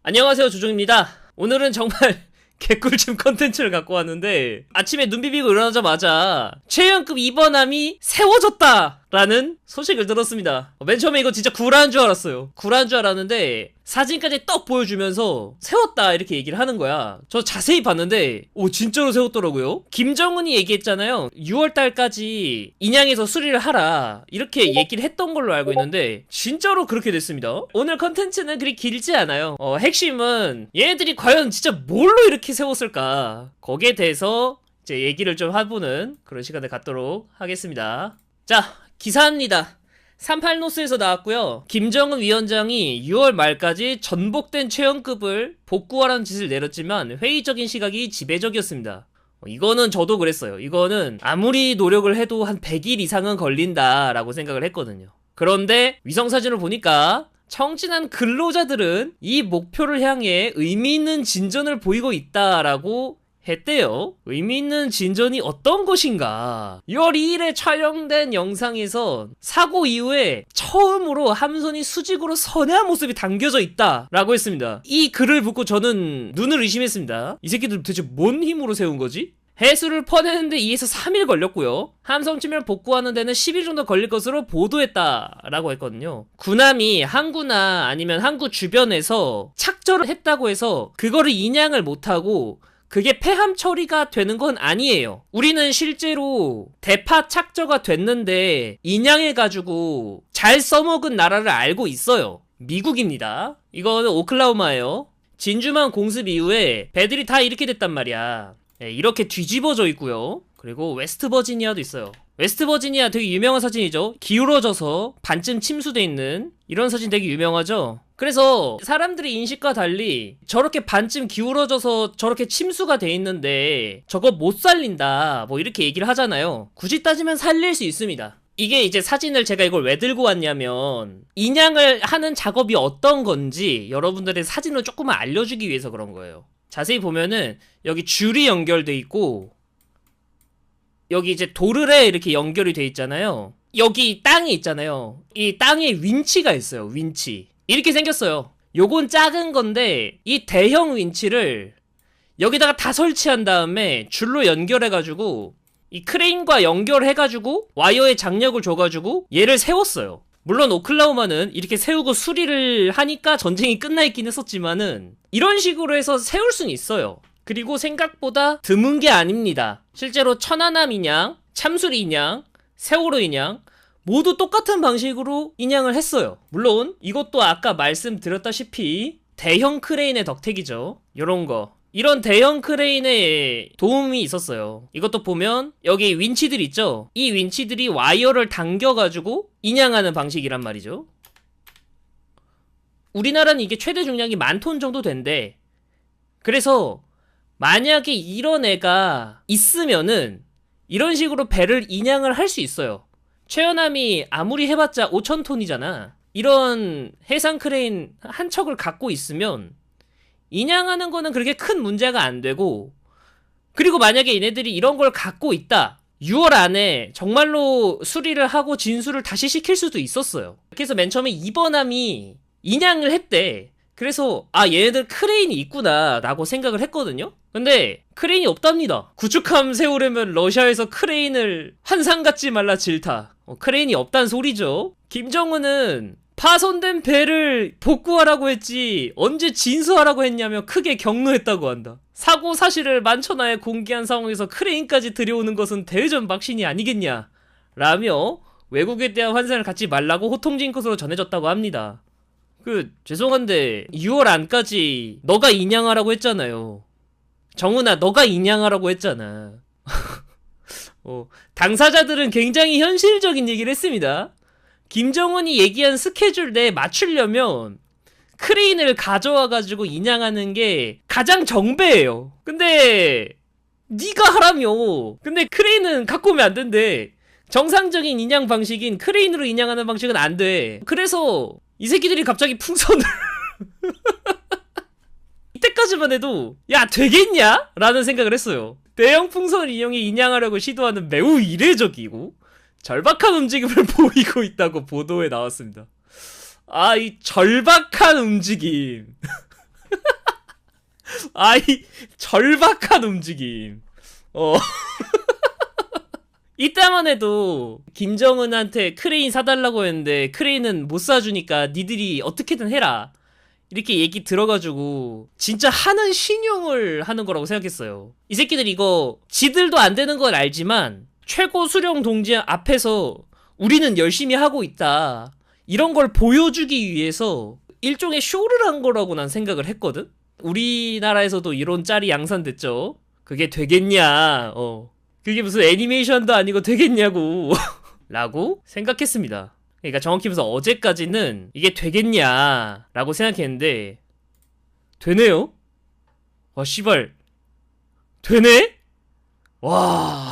안녕하세요, 조종입니다. 오늘은 정말 개꿀잼 컨텐츠를 갖고 왔는데, 아침에 눈 비비고 일어나자마자 최연급 입원함이 세워졌다! 라는 소식을 들었습니다. 맨 처음에 이거 진짜 구라인 줄 알았어요. 구라인 줄 알았는데 사진까지 떡 보여주면서 세웠다 이렇게 얘기를 하는 거야. 저 자세히 봤는데 오, 진짜로 세웠더라고요. 김정은이 얘기했잖아요. 6월달까지 인양에서 수리를 하라 이렇게 얘기를 했던 걸로 알고 있는데 진짜로 그렇게 됐습니다. 오늘 컨텐츠는 그리 길지 않아요. 핵심은 얘네들이 과연 진짜 뭘로 이렇게 세웠을까, 거기에 대해서 이제 얘기를 좀 해보는 그런 시간을 갖도록 하겠습니다. 자, 기사입니다. 38노스에서 나왔고요. 김정은 위원장이 6월 말까지 전복된 최연급을 복구하라는 짓을 내렸지만 회의적인 시각이 지배적이었습니다. 이거는 저도 그랬어요. 이거는 아무리 노력을 해도 한 100일 이상은 걸린다라고 생각을 했거든요. 그런데 위성사진을 보니까 청진한 근로자들은 이 목표를 향해 의미 있는 진전을 보이고 있다라고 했대요. 의미 있는 진전이 어떤 것인가? 6월 2일에 촬영된 영상에서 사고 이후에 처음으로 함선이 수직으로 선회한 모습이 담겨져 있다 라고 했습니다. 이 글을 보고 저는 눈을 의심했습니다. 이 새끼들 도대체 뭔 힘으로 세운 거지? 해수를 퍼내는데 2에서 3일 걸렸고요. 함성치면 복구하는 데는 10일 정도 걸릴 것으로 보도했다라고 했거든요. 군함이 항구나 아니면 항구 주변에서 착절을 했다고 해서 그거를 인양을 못하고 그게 폐함 처리가 되는 건 아니에요. 우리는 실제로 대파 착저가 됐는데 인양해가지고 잘 써먹은 나라를 알고 있어요. 미국입니다. 이거는 오클라호마예요. 진주만 공습 이후에 배들이 다 이렇게 됐단 말이야. 네, 이렇게 뒤집어져 있고요. 그리고 웨스트버지니아도 있어요. 웨스트버지니아 되게 유명한 사진이죠. 기울어져서 반쯤 침수돼 있는 이런 사진 되게 유명하죠. 그래서 사람들의 인식과 달리 저렇게 반쯤 기울어져서 저렇게 침수가 돼 있는데 저거 못 살린다 뭐 이렇게 얘기를 하잖아요. 굳이 따지면 살릴 수 있습니다. 이게 이제 사진을 제가 이걸 왜 들고 왔냐면 인양을 하는 작업이 어떤 건지 여러분들의 사진을 조금만 알려주기 위해서 그런 거예요. 자세히 보면은 여기 줄이 연결돼 있고 여기 이제 도르래 이렇게 연결이 돼 있잖아요. 여기 땅이 있잖아요. 이 땅에 윈치가 있어요. 윈치 이렇게 생겼어요. 요건 작은 건데 이 대형 윈치를 여기다가 다 설치한 다음에 줄로 연결해가지고 이 크레인과 연결해가지고 와이어에 장력을 줘가지고 얘를 세웠어요. 물론 오클라호마는 이렇게 세우고 수리를 하니까 전쟁이 끝나 있긴 했었지만은 이런 식으로 해서 세울 수는 있어요. 그리고 생각보다 드문 게 아닙니다. 실제로 천안함 인양, 참수리 인양, 세월호 인양 모두 똑같은 방식으로 인양을 했어요. 물론 이것도 아까 말씀드렸다시피 대형 크레인의 덕택이죠. 요런거 이런 대형 크레인의 도움이 있었어요. 이것도 보면 여기 윈치들 있죠? 이 윈치들이 와이어를 당겨가지고 인양하는 방식이란 말이죠. 우리나라는 이게 최대 중량이 10,000톤 정도 된대. 그래서 만약에 이런 애가 있으면은 이런 식으로 배를 인양을 할 수 있어요. 최연함이 아무리 해봤자 5,000톤이잖아. 이런 해상 크레인 한 척을 갖고 있으면 인양하는 거는 그렇게 큰 문제가 안 되고, 그리고 만약에 얘네들이 이런 걸 갖고 있다. 6월 안에 정말로 수리를 하고 진수를 다시 시킬 수도 있었어요. 그래서 맨 처음에 이번함이 인양을 했대. 그래서 얘네들 크레인이 있구나 라고 생각을 했거든요. 근데 크레인이 없답니다. 구축함 세우려면 러시아에서 크레인을 환상 갖지 말라 질타. 크레인이 없단 소리죠. 김정은은 파손된 배를 복구하라고 했지 언제 진수하라고 했냐며 크게 격노했다고 한다. 사고 사실을 만천하에 공개한 상황에서 크레인까지 들여오는 것은 대전 막신이 아니겠냐 라며 외국에 대한 환상을 갖지 말라고 호통진 것으로 전해졌다고 합니다. 죄송한데 6월 안까지 너가 인양하라고 했잖아요. 정은아, 너가 인양하라고 했잖아. 당사자들은 굉장히 현실적인 얘기를 했습니다. 김정은이 얘기한 스케줄 내에 맞추려면 크레인을 가져와가지고 인양하는 게 가장 정배예요. 근데 네가 하라며. 근데 크레인은 갖고 오면 안 된대. 정상적인 인양 방식인 크레인으로 인양하는 방식은 안 돼. 그래서 이 새끼들이 갑자기 풍선을 이때까지만 해도 야 되겠냐? 라는 생각을 했어요. 대형 풍선을 이용해 인양하려고 시도하는 매우 이례적이고 절박한 움직임을 보이고 있다고 보도에 나왔습니다. 이 절박한 움직임 아이, 절박한 움직임. 이때만 해도 김정은한테 크레인 사달라고 했는데 크레인은 못 사주니까 니들이 어떻게든 해라 이렇게 얘기 들어가지고 진짜 하는 신용을 하는 거라고 생각했어요. 이 새끼들 이거 지들도 안 되는 건 알지만 최고 수령 동지 앞에서 우리는 열심히 하고 있다 이런 걸 보여주기 위해서 일종의 쇼를 한 거라고 난 생각을 했거든. 우리나라에서도 이런 짤이 양산됐죠. 그게 되겠냐, 그게 무슨 애니메이션도 아니고 되겠냐고 라고 생각했습니다. 그러니까 정확히 말해서 어제까지는 이게 되겠냐 라고 생각했는데 되네요. 와 씨발 되네? 와.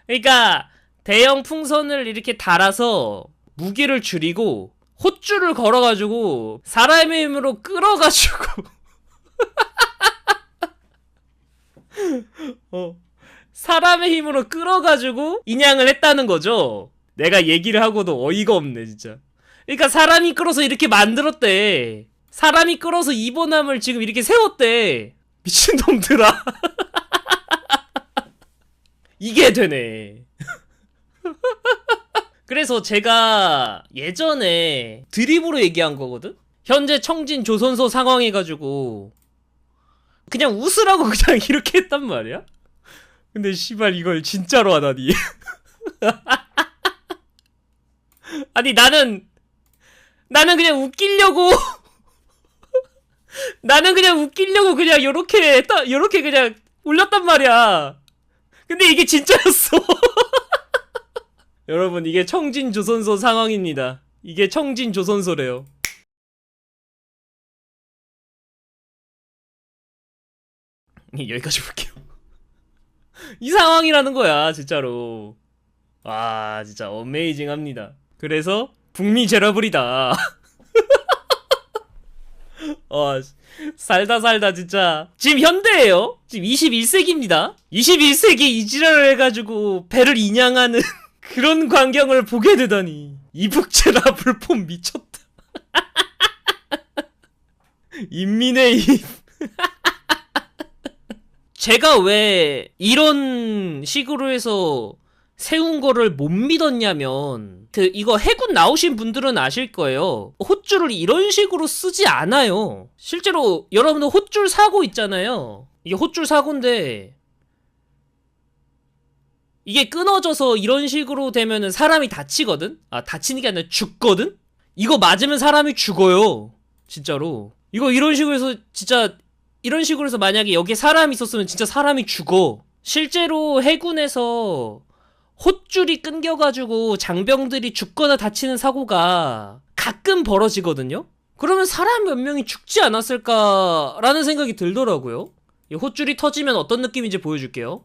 그러니까 대형 풍선을 이렇게 달아서 무게를 줄이고 헛줄을 걸어가지고 사람의 힘으로 끌어가지고 사람의 힘으로 끌어가지고 인양을 했다는 거죠. 내가 얘기를 하고도 어이가 없네 진짜. 그러니까 사람이 끌어서 이렇게 만들었대. 사람이 끌어서 이번함을 지금 이렇게 세웠대. 미친놈들아. 이게 되네. 그래서 제가 예전에 드립으로 얘기한 거거든? 현재 청진 조선소 상황해가지고 그냥 웃으라고 그냥 이렇게 했단 말이야? 근데 씨발 이걸 진짜로 하다니. 아니 나는 그냥 웃기려고 나는 그냥 웃기려고 그냥 요렇게 그냥 올렸단 말이야. 근데 이게 진짜였어. 여러분 이게 청진 조선소 상황입니다. 이게 청진 조선소래요. 여기까지 볼게요. 이 상황이라는 거야 진짜로. 와 진짜 어메이징합니다. 그래서 북미 제러블이다. 살다 진짜. 지금 현대예요. 지금 21세기입니다 21세기 이 지랄을 해가지고 배를 인양하는 그런 광경을 보게 되다니. 이북제라 불법 미쳤다. 인민의 입. 제가 왜 이런 식으로 해서 세운 거를 못 믿었냐면 이거 해군 나오신 분들은 아실 거예요. 헛줄을 이런 식으로 쓰지 않아요. 실제로 여러분들 헛줄 사고 있잖아요. 이게 헛줄 사고인데 이게 끊어져서 이런 식으로 되면은 사람이 다치거든? 다치는 게 아니라 죽거든? 이거 맞으면 사람이 죽어요. 진짜로. 이거 이런 식으로 해서 진짜 이런 식으로 해서 만약에 여기에 사람이 있었으면 진짜 사람이 죽어. 실제로 해군에서 헛줄이 끊겨가지고 장병들이 죽거나 다치는 사고가 가끔 벌어지거든요? 그러면 사람 몇 명이 죽지 않았을까라는 생각이 들더라고요. 이 헛줄이 터지면 어떤 느낌인지 보여줄게요.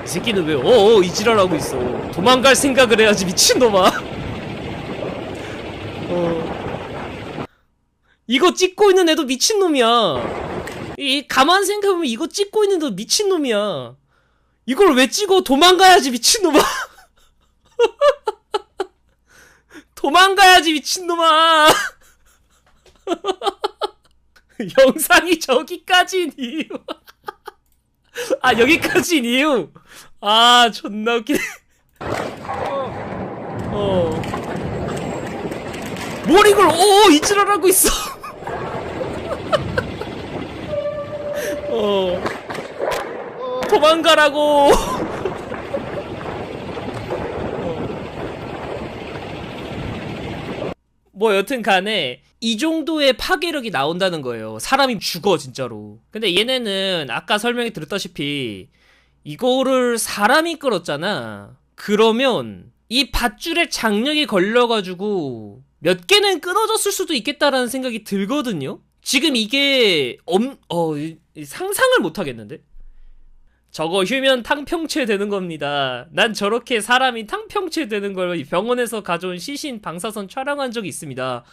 이 새끼는 왜 이지랄하고 있어. 도망갈 생각을 해야지 미친놈아. 이거 찍고 있는 애도 미친놈이야. 가만 생각해보면 이거 찍고 있는 애도 미친놈이야. 이걸 왜 찍어? 도망가야지 미친놈아. 도망가야지 미친놈아. 영상이 저기까지인 이유. 여기까지인 이유. 존나 웃기네. 뭘 이걸 이지랄하고 있어. 도망가라고. 뭐 여튼 간에 이 정도의 파괴력이 나온다는 거예요. 사람이 죽어 진짜로. 근데 얘네는 아까 설명해 드렸다시피 이거를 사람이 끌었잖아. 그러면 이 밧줄에 장력이 걸려가지고 몇 개는 끊어졌을 수도 있겠다라는 생각이 들거든요. 지금 이게 상상을 못하겠는데? 저거 휴면 탕평체 되는 겁니다. 난 저렇게 사람이 탕평체 되는 걸 병원에서 가져온 시신 방사선 촬영한 적이 있습니다.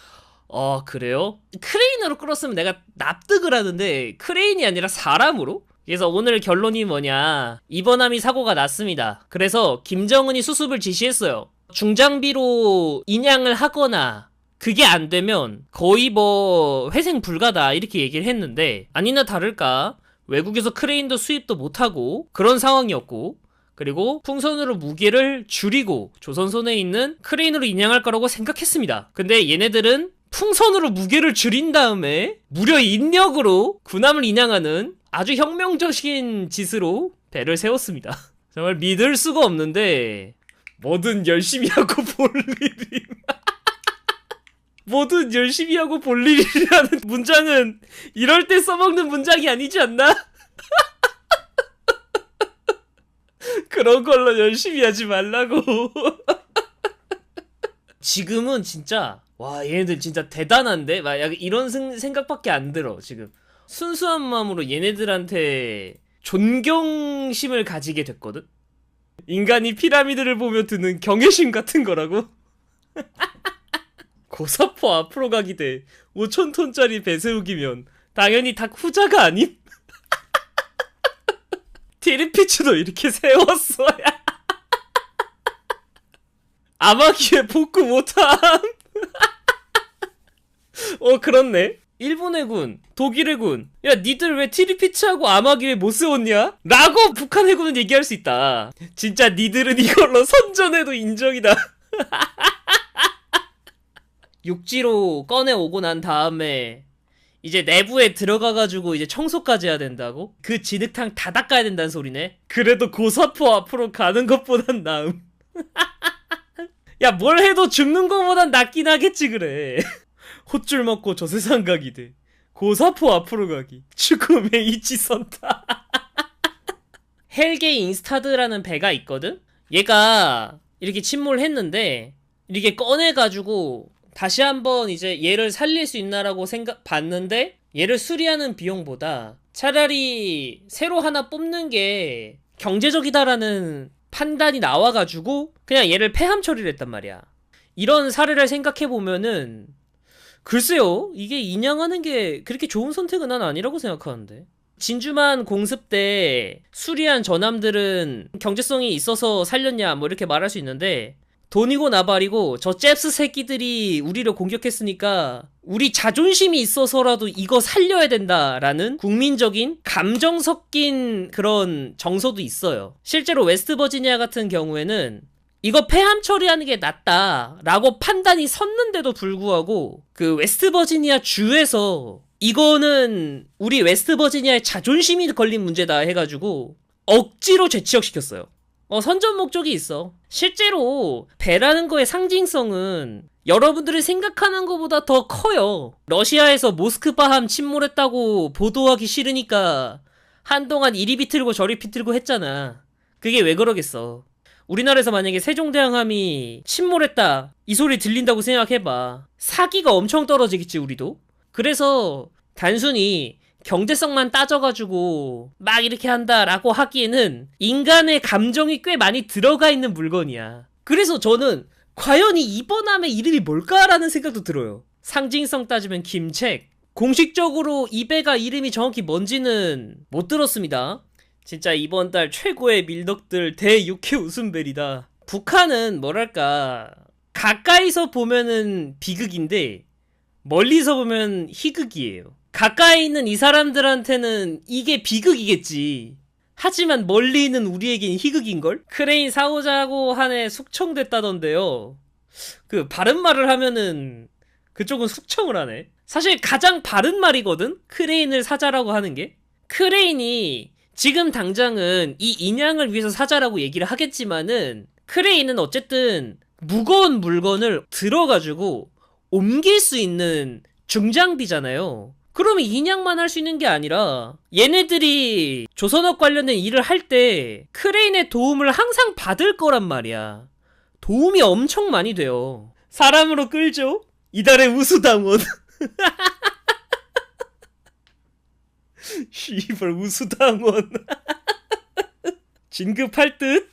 그래요? 크레인으로 끌었으면 내가 납득을 하는데 크레인이 아니라 사람으로? 그래서 오늘 결론이 뭐냐, 이번함이 사고가 났습니다. 그래서 김정은이 수습을 지시했어요. 중장비로 인양을 하거나 그게 안 되면 거의 뭐 회생 불가다 이렇게 얘기를 했는데, 아니나 다를까 외국에서 크레인도 수입도 못하고 그런 상황이었고, 그리고 풍선으로 무게를 줄이고 조선손에 있는 크레인으로 인양할 거라고 생각했습니다. 근데 얘네들은 풍선으로 무게를 줄인 다음에 무려 인력으로 군함을 인양하는 아주 혁명적인 짓으로 배를 세웠습니다. 정말 믿을 수가 없는데, 뭐든 열심히 하고 볼 일이 뭐든 열심히 하고 볼 일이라는 문장은 이럴 때 써먹는 문장이 아니지 않나? 그런 걸로 열심히 하지 말라고. 지금은 진짜 와, 얘네들 진짜 대단한데? 막 약간 이런 생각밖에 안 들어. 지금 순수한 마음으로 얘네들한테 존경심을 가지게 됐거든? 인간이 피라미드를 보며 드는 경외심 같은 거라고? 고사포 앞으로 가기 대 5,000톤짜리 배 세우기면 당연히 다 후자가 아님? 티리피츠도 이렇게 세웠어야. 아마기에 복구 못함. 그렇네. 일본 해군, 독일 해군, 야 니들 왜 티리피츠하고 아마기 왜 못 세웠냐? 라고 북한 해군은 얘기할 수 있다. 진짜 니들은 이걸로 선전해도 인정이다. 육지로 꺼내오고 난 다음에 이제 내부에 들어가가지고 이제 청소까지 해야 된다고? 그 진흙탕 다 닦아야 된다는 소리네? 그래도 고사포 앞으로 가는 것보단 나음. 야, 뭘 해도 죽는 것보단 낫긴 하겠지 그래. 헛줄 먹고 저 세상 가기 돼 고사포 앞으로 가기, 죽음의 이치선다. 헬게 인스타드라는 배가 있거든? 얘가 이렇게 침몰했는데 이렇게 꺼내가지고 다시 한번 이제 얘를 살릴 수 있나라고 봤는데, 얘를 수리하는 비용보다 차라리 새로 하나 뽑는 게 경제적이다라는 판단이 나와가지고 그냥 얘를 폐함 처리를 했단 말이야. 이런 사례를 생각해보면은 글쎄요, 이게 인양하는 게 그렇게 좋은 선택은 난 아니라고 생각하는데. 진주만 공습 때 수리한 전함들은 경제성이 있어서 살렸냐 뭐 이렇게 말할 수 있는데, 돈이고 나발이고 저 잽스 새끼들이 우리를 공격했으니까 우리 자존심이 있어서라도 이거 살려야 된다라는 국민적인 감정 섞인 그런 정서도 있어요. 실제로 웨스트버지니아 같은 경우에는 이거 폐함 처리하는 게 낫다라고 판단이 섰는데도 불구하고 그 웨스트버지니아 주에서 이거는 우리 웨스트버지니아의 자존심이 걸린 문제다 해가지고 억지로 재취역시켰어요. 선전 목적이 있어. 실제로 배라는 거의 상징성은 여러분들이 생각하는 것보다 더 커요. 러시아에서 모스크바함 침몰했다고 보도하기 싫으니까 한동안 이리 비틀고 저리 비틀고 했잖아. 그게 왜 그러겠어. 우리나라에서 만약에 세종대왕함이 침몰했다 이 소리 들린다고 생각해봐. 사기가 엄청 떨어지겠지 우리도. 그래서 단순히 경제성만 따져가지고 막 이렇게 한다라고 하기에는 인간의 감정이 꽤 많이 들어가 있는 물건이야. 그래서 저는 과연 이 이번함의 이름이 뭘까라는 생각도 들어요. 상징성 따지면 김책. 공식적으로 이 배가 이름이 정확히 뭔지는 못 들었습니다. 진짜 이번 달 최고의 밀덕들 대육회 웃음벨이다. 북한은 뭐랄까, 가까이서 보면은 비극인데 멀리서 보면 희극이에요. 가까이 있는 이 사람들한테는 이게 비극이겠지. 하지만 멀리 있는 우리에겐 희극인걸? 크레인 사오자고 한 해 숙청됐다던데요. 그 바른 말을 하면은 그쪽은 숙청을 하네. 사실 가장 바른 말이거든? 크레인을 사자라고 하는 게. 크레인이 지금 당장은 이 인양을 위해서 사자라고 얘기를 하겠지만은, 크레인은 어쨌든 무거운 물건을 들어가지고 옮길 수 있는 중장비잖아요. 그러면 인양만 할 수 있는 게 아니라 얘네들이 조선업 관련된 일을 할 때 크레인의 도움을 항상 받을 거란 말이야. 도움이 엄청 많이 돼요. 사람으로 끌죠? 이달의 우수당원. 씨발 우수당원. 진급할 듯?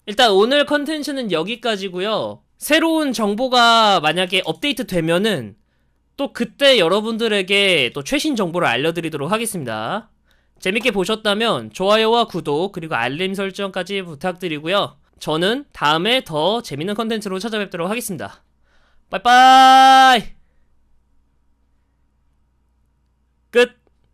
일단 오늘 컨텐츠는 여기까지고요. 새로운 정보가 만약에 업데이트 되면은 또 그때 여러분들에게 또 최신 정보를 알려드리도록 하겠습니다. 재밌게 보셨다면 좋아요와 구독 그리고 알림 설정까지 부탁드리고요. 저는 다음에 더 재밌는 컨텐츠로 찾아뵙도록 하겠습니다. 빠이빠이.